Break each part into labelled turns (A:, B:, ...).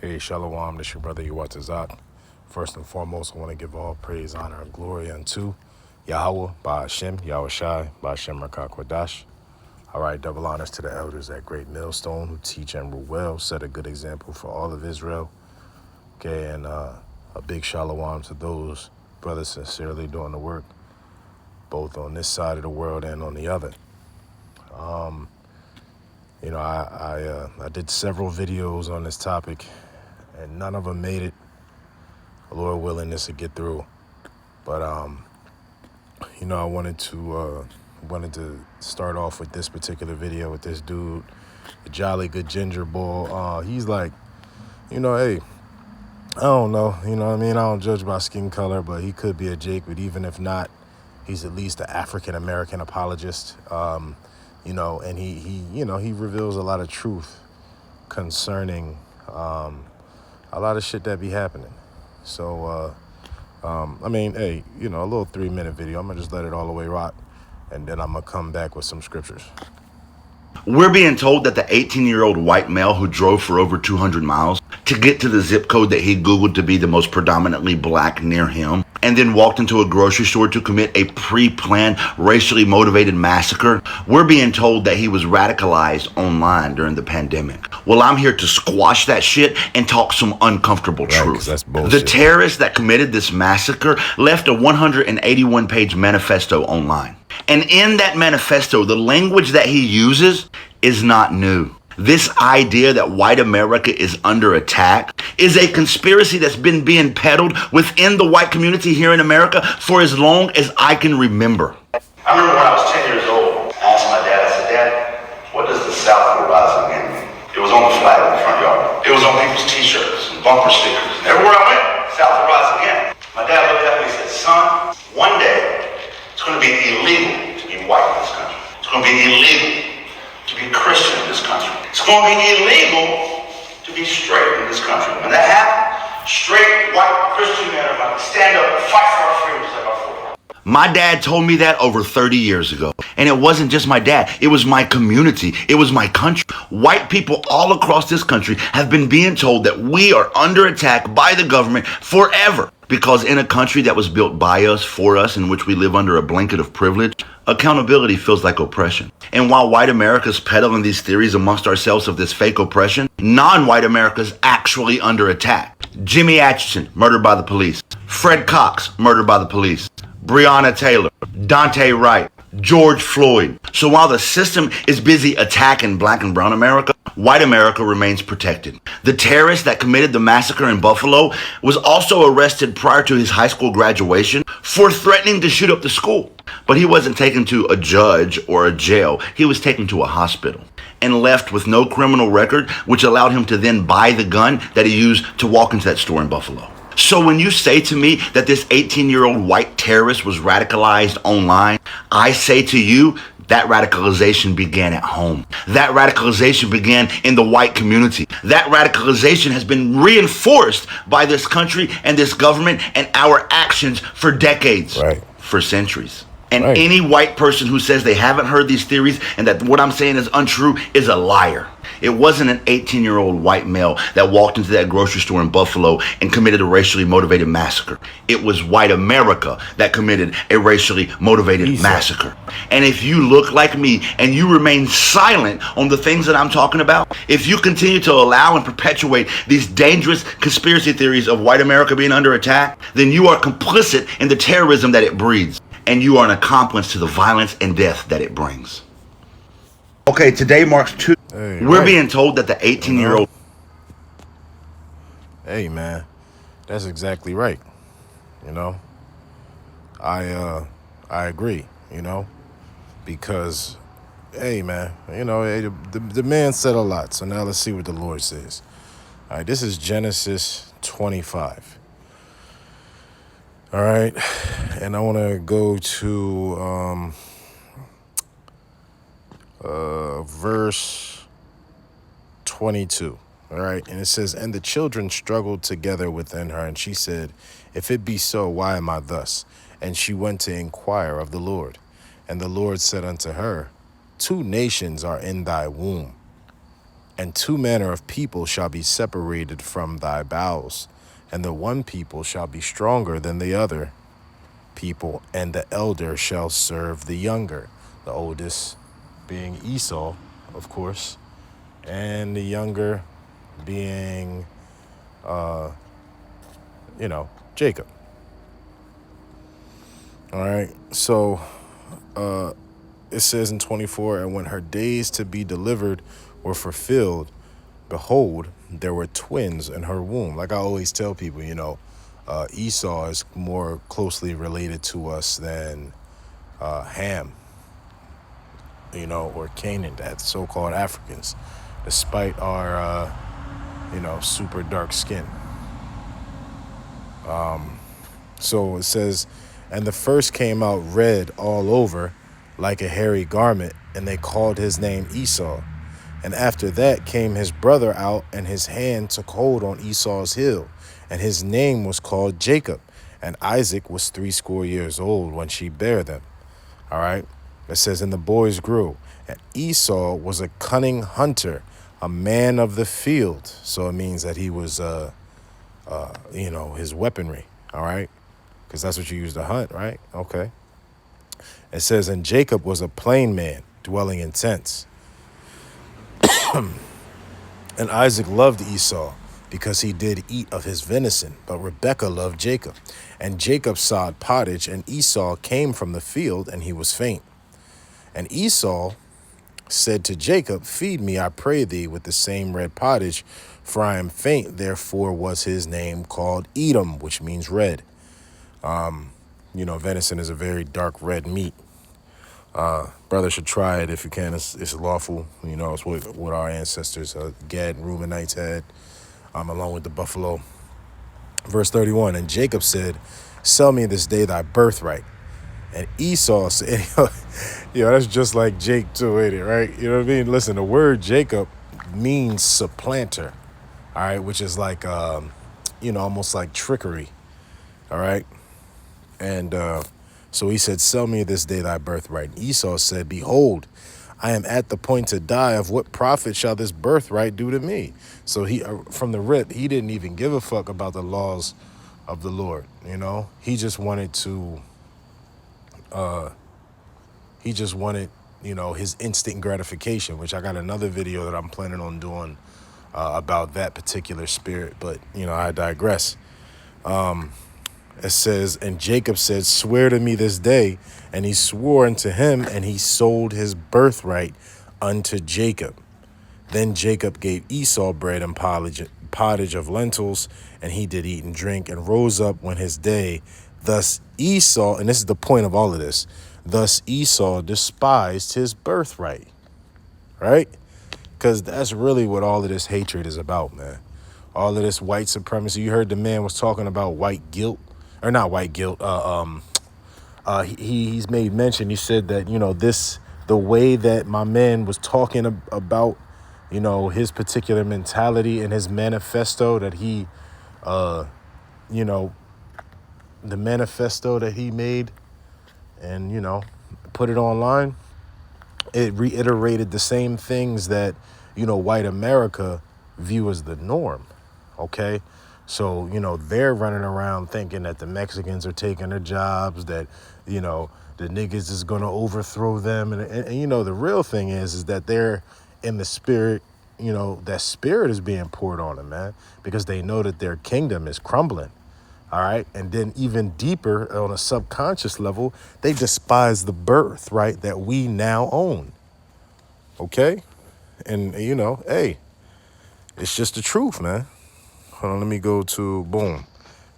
A: Hey, Shalom, this your brother Yuwatazak. First and foremost, I want to give all praise, honor, and glory unto Yahweh, Ba'ashem, Yahweh Shai, Ba'ashem Rakak Kwadash. All right, double honors to the elders at Great Millstone who teach and rule well, set a good example for all of Israel. Okay, and a big shalom to those brothers sincerely doing the work, both on this side of the world and on the other. You know, I did several videos on this topic, and none of them made it. Lord willing, this will get through. But you know, I wanted to start off with this particular video with this dude, the Jolly Good Ginger Boy. He's like, you know, hey, I don't know, you know what I mean? I don't judge by skin color, but he could be a Jake. But even if not, he's at least an African American apologist. You know, and he reveals a lot of truth concerning a lot of shit that be happening. So, I mean, hey, you know, a little 3-minute video. I'm going to just let it all the way rock, and then I'm going to come back with some scriptures.
B: We're being told that the 18-year-old white male who drove for over 200 miles to get to the zip code that he Googled to be the most predominantly black near him, and then walked into a grocery store to commit a pre-planned, racially motivated massacre, we're being told that he was radicalized online during the pandemic. Well, I'm here to squash that shit and talk some uncomfortable truth.
A: That's bullshit.
B: The terrorist that committed this massacre left a 181-page manifesto online. And in that manifesto, the language that he uses is not new. This idea that white America is under attack is a conspiracy that's been being peddled within the white community here in America for as long as I can remember.
C: I remember when I was 10 years old, I asked my dad, I said, Dad, what does the South will rise again mean? It was on the flag in the front yard. It was on people's t-shirts and bumper stickers. And everywhere I went, South will rise again. My dad looked at me and said, son, one day it's going to be illegal to be white in this country. It's going to be illegal to be Christian in this country. It's going to be illegal to be straight in this country. When that happens, straight white Christian men are going to stand up and fight for our freedom just like our forefathers.
B: My dad told me that over 30 years ago. And it wasn't just my dad. It was my community. It was my country. White people all across this country have been being told that we are under attack by the government forever. Because in a country that was built by us, for us, in which we live under a blanket of privilege, accountability feels like oppression. And while white America's peddling these theories amongst ourselves of this fake oppression, non-white America's actually under attack. Jimmy Atchison, murdered by the police. Fred Cox, murdered by the police. Breonna Taylor, Dante Wright, George Floyd. So while the system is busy attacking black and brown America, white America remains protected. The terrorist that committed the massacre in Buffalo was also arrested prior to his high school graduation for threatening to shoot up the school. But he wasn't taken to a judge or a jail. He was taken to a hospital and left with no criminal record, which allowed him to then buy the gun that he used to walk into that store in Buffalo. So when you say to me that this 18-year-old white terrorist was radicalized online, I say to you, that radicalization began at home. That radicalization began in the white community. That radicalization has been reinforced by this country and this government and our actions for decades,
A: Right.
B: for centuries. And
A: Right.
B: any white person who says they haven't heard these theories and that what I'm saying is untrue is a liar. It wasn't an 18-year-old white male that walked into that grocery store in Buffalo and committed a racially motivated massacre. It was white America that committed a racially motivated massacre. And if you look like me and you remain silent on the things that I'm talking about, if you continue to allow and perpetuate these dangerous conspiracy theories of white America being under attack, then you are complicit in the terrorism that it breeds. And you are an accomplice to the violence and death that it brings. Okay, today marks two.
A: Hey,
B: We're
A: right.
B: being told that the 18-year-old...
A: Hey, man, that's exactly right. You know, I agree, you know, because, hey, man, you know, the man said a lot. So now let's see what the Lord says. All right, this is Genesis 25. All right, and I want to go to verse 22. All right, and it says, and the children struggled together within her, and she said, if it be so, why am I thus? And she went to inquire of the Lord. And the Lord said unto her, 2 nations are in thy womb, And two manner of people shall be separated from thy bowels, and the one people shall be stronger than the other people, and the elder shall serve the younger. The oldest being Esau, of course, and the younger being, Jacob. All right. So it says in 24, and when her days to be delivered were fulfilled, behold, there were twins in her womb. Like I always tell people, Esau is more closely related to us than Ham, or Canaan, that so-called Africans, despite our, super dark skin. So it says, and the first came out red all over like a hairy garment, and they called his name Esau. And after that came his brother out, and his hand took hold on Esau's heel, and his name was called Jacob. And Isaac was 80 years old when she bare them. All right. It says, and the boys grew, and Esau was a cunning hunter, a man of the field. So it means that he was, his weaponry. All right. Because that's what you use to hunt, right? Okay. It says, and Jacob was a plain man, dwelling in tents. And Isaac loved Esau, because he did eat of his venison, but Rebekah loved Jacob. And Jacob sowed pottage, and Esau came from the field, and he was faint. And Esau said to Jacob, feed me, I pray thee, with the same red pottage, for I am faint. Therefore was his name called Edom, which means red. Venison is a very dark red meat. Brother should try it if you can. It's lawful. It's what our ancestors, Gad and Reubenites had, along with the buffalo. Verse 31, and Jacob said, sell me this day thy birthright. And Esau said, that's just like Jake too, ain't it, right? You know what I mean? Listen, the word Jacob means supplanter, all right, which is like, almost like trickery, all right? And so he said, sell me this day thy birthright. And Esau said, behold, I am at the point to die. Of what profit shall this birthright do to me? So he, from the rip, he didn't even give a fuck about the laws of the Lord. He just wanted to, his instant gratification, which I got another video that I'm planning on doing about that particular spirit. But, I digress. It says, and Jacob said, swear to me this day. And he swore unto him, and he sold his birthright unto Jacob. Then Jacob gave Esau bread and pottage of lentils, and he did eat and drink, and rose up when his day. Thus Esau, and this is the point of all of this, thus Esau despised his birthright, right? Because that's really what all of this hatred is about, man. All of this white supremacy. You heard the man was talking about white guilt. Or not white guilt. He's made mention. He said that, the way that my man was talking about, his particular mentality and his manifesto that he, the manifesto that he made and, put it online, it reiterated the same things that, white America view as the norm. Okay. So, they're running around thinking that the Mexicans are taking their jobs, that, the niggas is going to overthrow them. And the real thing is that they're in the spirit, that spirit is being poured on them, man, because they know that their kingdom is crumbling. All right. And then even deeper on a subconscious level, they despise the birthright that we now own. OK. And, hey, it's just the truth, man. Hold on, let me go to, boom,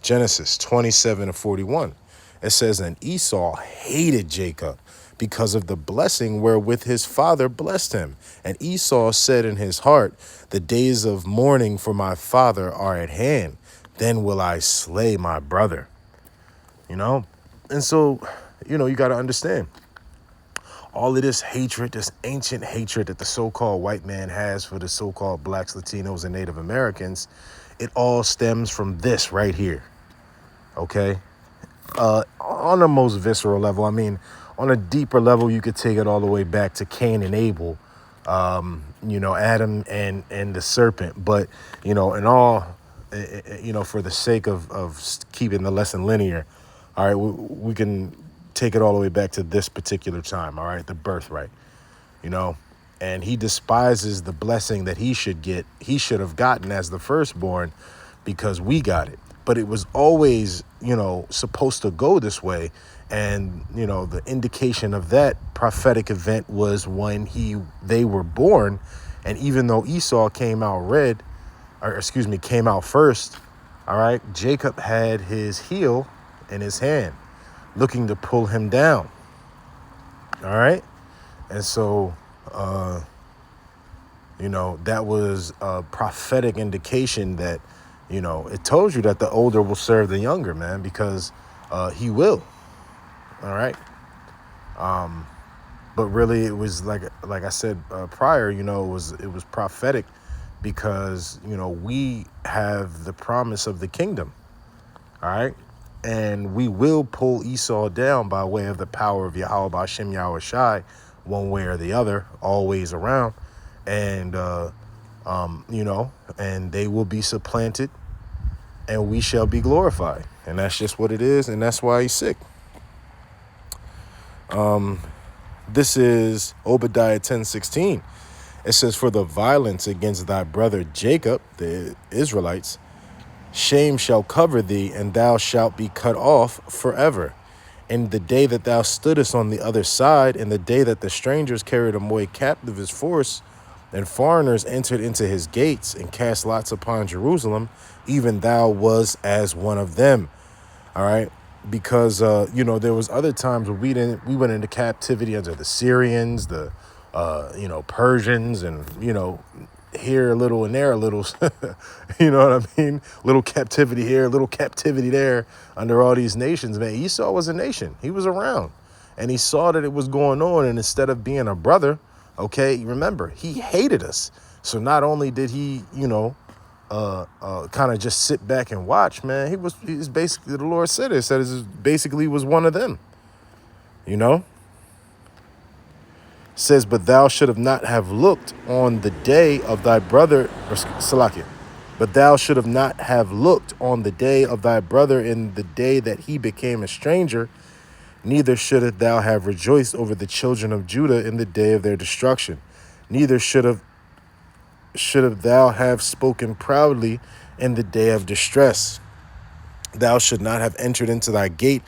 A: Genesis 27:41. It says, and Esau hated Jacob because of the blessing wherewith his father blessed him. And Esau said in his heart, the days of mourning for my father are at hand. Then will I slay my brother. And so, you got to understand. All of this hatred, this ancient hatred that the so-called white man has for the so-called blacks, Latinos, and Native Americans, it all stems from this right here, okay? On the most visceral level, I mean, on a deeper level, you could take it all the way back to Cain and Abel, Adam and the serpent. But, in all, for the sake of keeping the lesson linear, all right, we can take it all the way back to this particular time, all right, the birthright, you know, and he despises the blessing that he should have gotten as the firstborn because we got it. But it was always, supposed to go this way. And, the indication of that prophetic event was when they were born. And even though Esau came out came out first, all right, Jacob had his heel in his hand, looking to pull him down. All right. And so, that was a prophetic indication that, it told you that the older will serve the younger, man, because he will. All right. But really, it was like I said prior, it was prophetic because, we have the promise of the kingdom. All right. And we will pull Esau down by way of the power of Yahweh Ba'Shem Yahweh Shai, one way or the other, always around. And, and they will be supplanted and we shall be glorified. And that's just what it is. And that's why he's sick. This is Obadiah 10:16. It says, for the violence against thy brother Jacob, the Israelites, shame shall cover thee, and thou shalt be cut off forever. In the day that thou stoodest on the other side, in the day that the strangers carried him away captive his force, and foreigners entered into his gates and cast lots upon Jerusalem, even thou was as one of them. All right. Because, there was other times where we went into captivity under the Syrians, the, Persians, and, here a little and there a little, you know what I mean? Little captivity here, little captivity there under all these nations, man. Esau was a nation. He was around and he saw that it was going on. And instead of being a brother, okay, remember, he hated us. So not only did he, kind of just sit back and watch, man, he's basically, the Lord said it, basically was one of them, says, but thou should have not have looked on the day of thy brother, Salakia, but thou should have not have looked on the day of thy brother in the day that he became a stranger, neither shouldst thou have rejoiced over the children of Judah in the day of their destruction, neither should have thou have spoken proudly in the day of distress. Thou should not have entered into thy gate